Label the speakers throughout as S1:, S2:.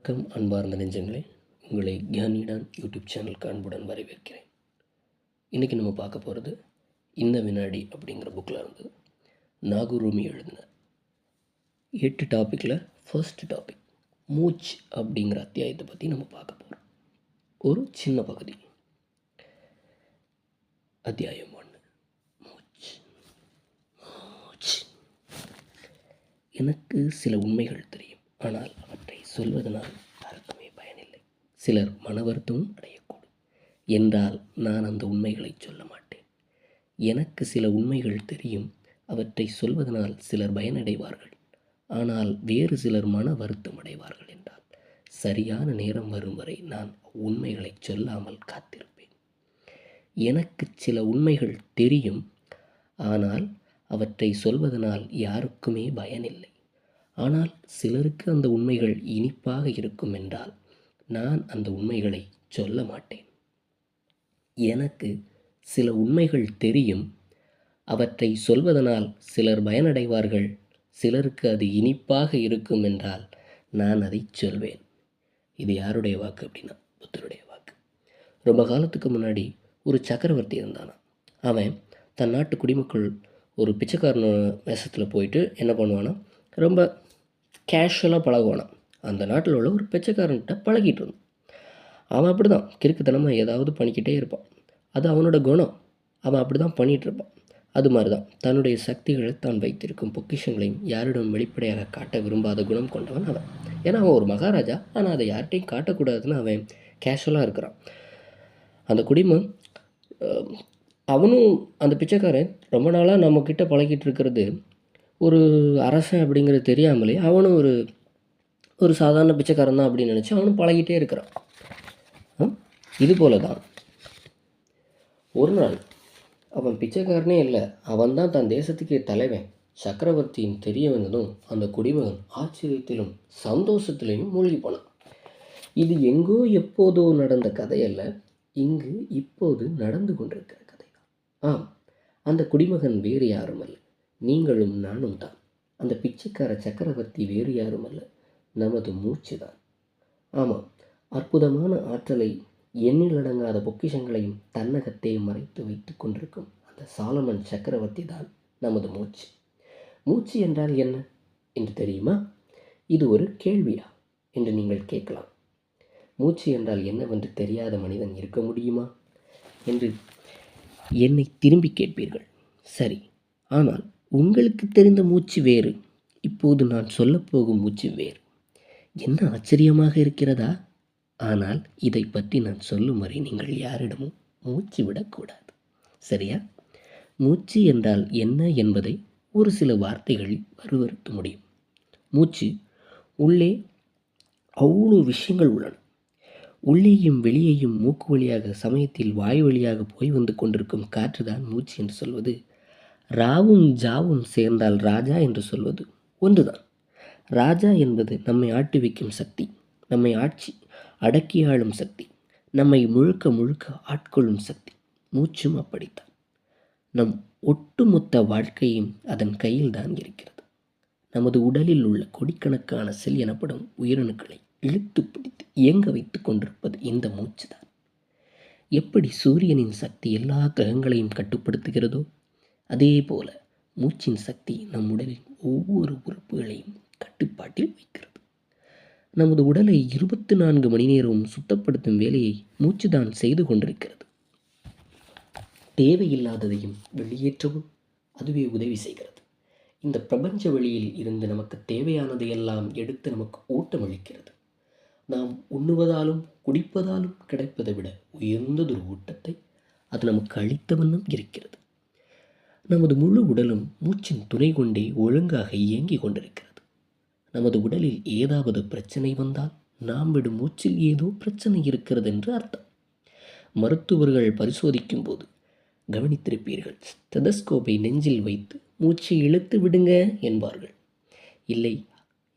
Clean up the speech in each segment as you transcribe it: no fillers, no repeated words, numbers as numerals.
S1: வணக்கம் அன்பார்ந்த நெஞ்சங்களே, உங்களை கியானிடான் யூடியூப் சேனலுக்கு அன்புடன் வரவேற்கிறேன். இன்றைக்கி நம்ம பார்க்க போகிறது இந்த வினாடி அப்படிங்கிற புக்கில் இருந்து நாகுருமி எழுதின 8 டாப்பிக்கில் ஃபர்ஸ்ட் டாபிக் மூச்சு அப்படிங்கிற அத்தியாயத்தை பற்றி நம்ம பார்க்க போகிறோம். ஒரு சின்ன பகுதி. அத்தியாயம் 1. மூச்சு. எனக்கு சில உண்மைகள் தெரியும், ஆனால் அவற்றை சொல்வதனால் யாருக்குமே பயனில்லை. சிலர் மன வருத்தமும் அடையக்கூடும் என்றால் நான் அந்த உண்மைகளை சொல்ல மாட்டேன். எனக்கு சில உண்மைகள் தெரியும், அவற்றை சொல்வதனால் சிலர் பயனடைவார்கள், ஆனால் வேறு சிலர் மன வருத்தம் அடைவார்கள் என்றால் சரியான நேரம் வரும் வரை நான் உண்மைகளை சொல்லாமல் காத்திருப்பேன். எனக்கு சில உண்மைகள் தெரியும், ஆனால் அவற்றை சொல்வதனால் யாருக்குமே பயனில்லை. ஆனால் சிலருக்கு அந்த உண்மைகள் இனிப்பாக இருக்கும் என்றால் நான் அந்த உண்மைகளை சொல்ல மாட்டேன். எனக்கு சில உண்மைகள் தெரியும், அவற்றை சொல்வதனால் சிலர் பயனடைவார்கள், சிலருக்கு அது இனிப்பாக இருக்கும் என்றால் நான் அதை சொல்வேன். இது யாருடைய வாக்கு அப்படின்னா புத்தருடைய வாக்கு. ரொம்ப காலத்துக்கு முன்னாடி ஒரு சக்கரவர்த்தி இருந்தானா. அவன் தன் நாட்டு குடிமக்கள் ஒரு பிச்சைக்காரன் வேஷத்தில் போயிட்டு என்ன பண்ணுவானா, ரொம்ப கேஷுவலாக பழகுவானான். அந்த நாட்டில் உள்ள ஒரு பிச்சைக்காரன்கிட்ட பழகிட்டு இருந்தான். அவன் அப்படி தான் கிறுக்குத்தனமாக ஏதாவது பண்ணிக்கிட்டே இருப்பான். அது அவனோட குணம். அவன் அப்படி தான் பண்ணிகிட்ருப்பான். அது மாதிரி தான் தன்னுடைய சக்திகளை தான் வைத்திருக்கும் பொக்கிஷங்களையும் யாரிடம் வெளிப்படையாக காட்ட விரும்பாத குணம் கொண்டவன் அவன். ஏன்னா அவன் ஒரு மகாராஜா, ஆனால் அதை யார்கிட்டையும் காட்டக்கூடாதுன்னு அவன் கேஷுவலாக இருக்கிறான். அந்த குடிமன் அவனும் அந்த பிச்சைக்காரன் ரொம்ப நாளாக நம்மக்கிட்ட பழகிட்டு இருக்கிறது ஒரு அரசன் அப்படிங்கிறது தெரியாமலே அவனும் ஒரு சாதாரண பிச்சைக்காரன் தான் அப்படின்னு நினச்சி அவனும் பழகிட்டே இருக்கிறான். இது போல தான் ஒரு நாள் அவன் பிச்சைக்காரனே இல்லை, அவன் தான் தன் தேசத்துக்கே தலைவன், சக்கரவர்த்தியின் தெரிய வந்ததும் அந்த குடிமகன் ஆச்சரியத்திலும் சந்தோஷத்திலையும் மூழ்கி போனான். இது எங்கோ எப்போதோ நடந்த கதையல்ல, இங்கு இப்போது நடந்து கொண்டிருக்கிற கதை தான். ஆம், அந்த குடிமகன் வேறு யாரும் அல்ல, நீங்களும் நானும் தான். அந்த பிச்சைக்கார சக்கரவர்த்தி வேறு யாரும் அல்ல, நமது மூச்சு தான். ஆமாம், அற்புதமான ஆற்றலை, எண்ணிலடங்காத பொக்கிஷங்களையும் தன்னகத்தே மறைத்து வைத்து கொண்டிருக்கும் அந்த சாலமன் சக்கரவர்த்தி தான் நமது மூச்சு. மூச்சு என்றால் என்ன என்று தெரியுமா? இது ஒரு கேள்வியா என்று நீங்கள் கேட்கலாம். மூச்சு என்றால் என்னவென்று தெரியாத மனிதன் இருக்க முடியுமா என்று என்னை திரும்பி கேட்பீர்கள். சரி, ஆனால் உங்களுக்கு தெரிந்த மூச்சு வேறு, இப்போது நான் சொல்லப்போகும் மூச்சு வேறு. என்ன ஆச்சரியமாக இருக்கிறதா? ஆனால் இதை பற்றி நான் சொல்லும் வரை நீங்கள் யாரிடமும் மூச்சு விடக்கூடாது. சரியா? மூச்சு என்றால் என்ன என்பதை ஒரு சில வார்த்தைகளில் வருவறுத்த முடியும். மூச்சு உள்ளே அவ்வளோ விஷயங்கள் உள்ளன. உள்ளேயும் வெளியேயும் மூக்கு வழியாக சமயத்தில் வாய் வழியாக போய் வந்து கொண்டிருக்கும் காற்று தான் மூச்சு என்று சொல்வது. ராவும் ஜாவும் சேர்ந்தால் ராஜா என்று சொல்வது ஒன்றுதான். ராஜா என்பது நம்மை ஆட்டி வைக்கும் சக்தி, நம்மை அடக்கி ஆளும் சக்தி, நம்மை முழுக்க முழுக்க ஆட்கொள்ளும் சக்தி. மூச்சும் அப்படித்தான். நம் ஒட்டுமொத்த வாழ்க்கையும் அதன் கையில் தான் இருக்கிறது. நமது உடலில் உள்ள கோடிக்கணக்கான செல் எனப்படும் உயிரணுக்களை இழுத்து பிடித்து இயங்க வைத்து கொண்டிருப்பது இந்த மூச்சு தான். எப்படி சூரியனின் சக்தி எல்லா கிரகங்களையும் கட்டுப்படுத்துகிறதோ, அதே போல மூச்சின் சக்தி நம் உடலின் ஒவ்வொரு உறுப்புகளையும் கட்டுப்பாட்டில் வைக்கிறது. நமது உடலை 24 மணி நேரமும் சுத்தப்படுத்தும் வேலையை மூச்சுதான் செய்து கொண்டிருக்கிறது. தேவையில்லாததையும் வெளியேற்றவும் அதுவே உதவி செய்கிறது. இந்த பிரபஞ்ச வெளியில் இருந்து நமக்கு தேவையானதையெல்லாம் எடுத்து நமக்கு ஊட்டமளிக்கிறது. நாம் உண்ணுவதாலும் குடிப்பதாலும் கிடைப்பதை விட உயர்ந்ததொரு ஊட்டத்தை அது நமக்கு அளித்த வண்ணம் இருக்கிறது. நமது முழு உடலும் மூச்சின் துணை கொண்டே ஒழுங்காக இயங்கிக் கொண்டிருக்கிறது. நமது உடலில் ஏதாவது பிரச்சனை வந்தால் நாம் விடும் மூச்சில் ஏதோ பிரச்சனை இருக்கிறது என்று அர்த்தம். மருத்துவர்கள் பரிசோதிக்கும் போது கவனித்திருப்பீர்கள், ஸ்டெதஸ்கோப்பை நெஞ்சில் வைத்து மூச்சை இழுத்து விடுங்க என்பார்கள். இல்லை,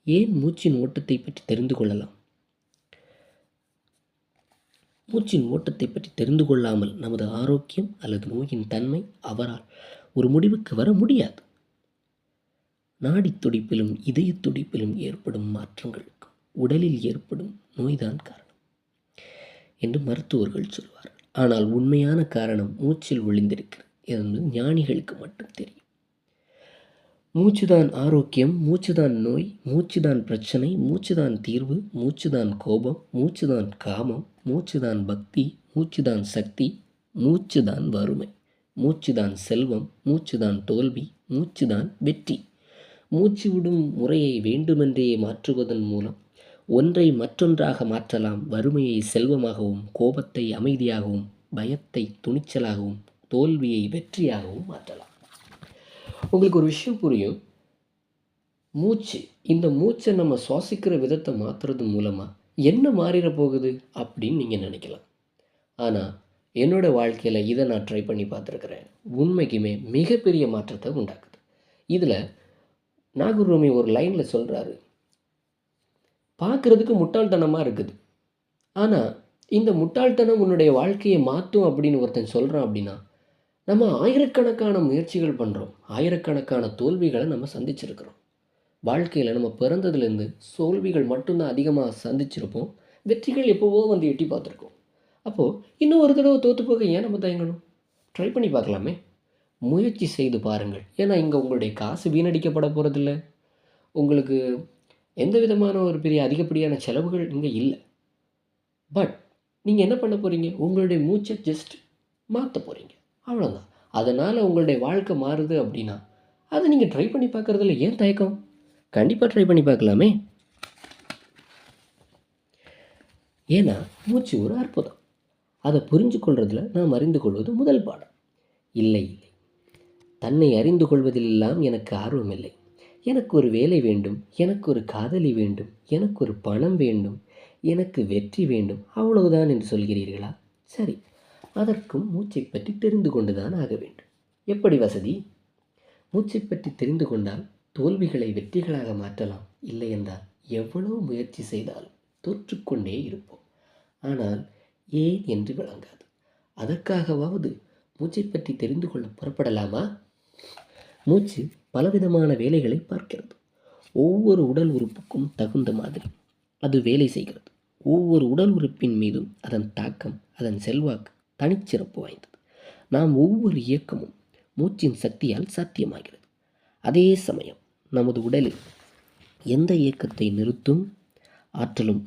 S1: ஏன் மூச்சின் ஓட்டத்தை பற்றி தெரிந்து கொள்ளலாம். மூச்சின் ஓட்டத்தை பற்றி தெரிந்து கொள்ளாமல் நமது ஆரோக்கியம் அல்லது நோயின் தன்மை அவரால் ஒரு முடிவுக்கு வர முடியாது. நாடி துடிப்பிலும் இதய துடிப்பிலும் ஏற்படும் மாற்றங்களுக்கும் உடலில் ஏற்படும் நோய்தான் காரணம் என்று மருத்துவர்கள் சொல்வார்கள். ஆனால் உண்மையான காரணம் மூச்சில் ஒளிந்திருக்கிறது என்று ஞானிகளுக்கு மட்டும் தெரியும். மூச்சுதான் ஆரோக்கியம், மூச்சுதான் நோய், மூச்சுதான் பிரச்சனை, மூச்சுதான் தீர்வு, மூச்சுதான் கோபம், மூச்சுதான் காமம், மூச்சுதான் பக்தி, மூச்சுதான் சக்தி, மூச்சுதான் வறுமை, மூச்சுதான் செல்வம், மூச்சுதான் தோல்வி, மூச்சுதான் வெற்றி. மூச்சு விடும் முறையை வேண்டுமென்றே மாற்றுவதன் மூலம் ஒன்றை மற்றொன்றாக மாற்றலாம். வறுமையை செல்வமாகவும், கோபத்தை அமைதியாகவும், பயத்தை துணிச்சலாகவும், தோல்வியை வெற்றியாகவும் மாற்றலாம். உங்களுக்கு ஒரு விஷயம் புரியும். மூச்சு, இந்த மூச்சை நம்ம சுவாசிக்கிற விதத்தை மாற்றுறது மூலமாக என்ன மாறிட போகுது அப்படின்னு நீங்கள் நினைக்கலாம். ஆனால் என்னோடய வாழ்க்கையில் இதை நான் ட்ரை பண்ணி பார்த்துருக்குறேன். உண்மைக்குமே மிகப்பெரிய மாற்றத்தை உண்டாக்குது. இதில் நாகூர் ரூமி ஒரு லைனில் சொல்கிறாரு, பார்க்குறதுக்கு முட்டாள்தனமாக இருக்குது, ஆனால் இந்த முட்டாள்தனம் உன்னுடைய வாழ்க்கையை மாற்றும் அப்படின்னு ஒருத்தன் சொல்கிறான். அப்படின்னா நம்ம ஆயிரக்கணக்கான முயற்சிகள் பண்ணுறோம், ஆயிரக்கணக்கான தோல்விகளை நம்ம சந்திச்சிருக்கிறோம். வாழ்க்கையில் நம்ம பிறந்ததுலேருந்து தோல்விகள் மட்டும்தான் அதிகமாக சந்திச்சிருப்போம், வெற்றிகள் எப்போவோ வந்து எட்டி பார்த்துருக்கோம். அப்போது இன்னும் ஒரு தடவை தோற்று போக ஏன் நம்ம தயங்கணும்? ட்ரை பண்ணி பார்க்கலாமே, முயற்சி செய்து பாருங்கள். ஏன்னா இங்கே உங்களுடைய காசு வீணடிக்கப்பட போகிறதில்ல, உங்களுக்கு எந்த விதமான ஒரு பெரிய அதிகப்படியான செலவுகள் இங்கே இல்லை. பட் நீங்கள் என்ன பண்ண போகிறீங்க? உங்களுடைய மூச்சை ஜஸ்ட் மாற்ற போகிறீங்க, அவ்வளோதான். அதனால் உங்களுடைய வாழ்க்கை மாறுது அப்படின்னா அதை நீங்கள் ட்ரை பண்ணி பார்க்குறதுல ஏன் தயக்கம்? கண்டிப்பாக ட்ரை பண்ணி பார்க்கலாமே. ஏன்னா மூச்சு ஒரு அற்புதம். அதை புரிஞ்சு கொள்வதில் நாம் அறிந்து கொள்வது முதல் பாடம். இல்லை, தன்னை அறிந்து கொள்வதிலெல்லாம் எனக்கு ஆர்வம் இல்லை. எனக்கு ஒரு வேலை வேண்டும், எனக்கு ஒரு காதலி வேண்டும், எனக்கு ஒரு பணம் வேண்டும், எனக்கு வெற்றி வேண்டும், அவ்வளவுதான் என்று சொல்கிறீர்களா? சரி, அதற்கும் மூச்சை பற்றி தெரிந்து கொண்டுதான் ஆக வேண்டும். எப்படி வசதி? மூச்சை பற்றி தெரிந்து கொண்டால் தோல்விகளை வெற்றிகளாக மாற்றலாம். இல்லை என்றால் எவ்வளவு முயற்சி செய்தாலும் தோற்றுக்கொண்டே இருப்போம். ஆனால் ஏன் என்று விளங்காது. அதற்காகவாவது மூச்சை பற்றி தெரிந்து கொள்ள புறப்படலாமா? மூச்சு பலவிதமான வேலைகளை பார்க்கிறது. ஒவ்வொரு உடல் உறுப்புக்கும் தகுந்த மாதிரி அது வேலை செய்கிறது. ஒவ்வொரு உடல் உறுப்பின் மீதும் அதன் தாக்கம், அதன் செல்வாக்கு தனிச்சிறப்பு வாய்ந்தது. நாம் ஒவ்வொரு இயக்கமும் மூச்சின் சக்தியால் சாத்தியமாகிறது. அதே சமயம் நமது உடலில் எந்த இயக்கத்தை நிறுத்தும் ஆற்றலும்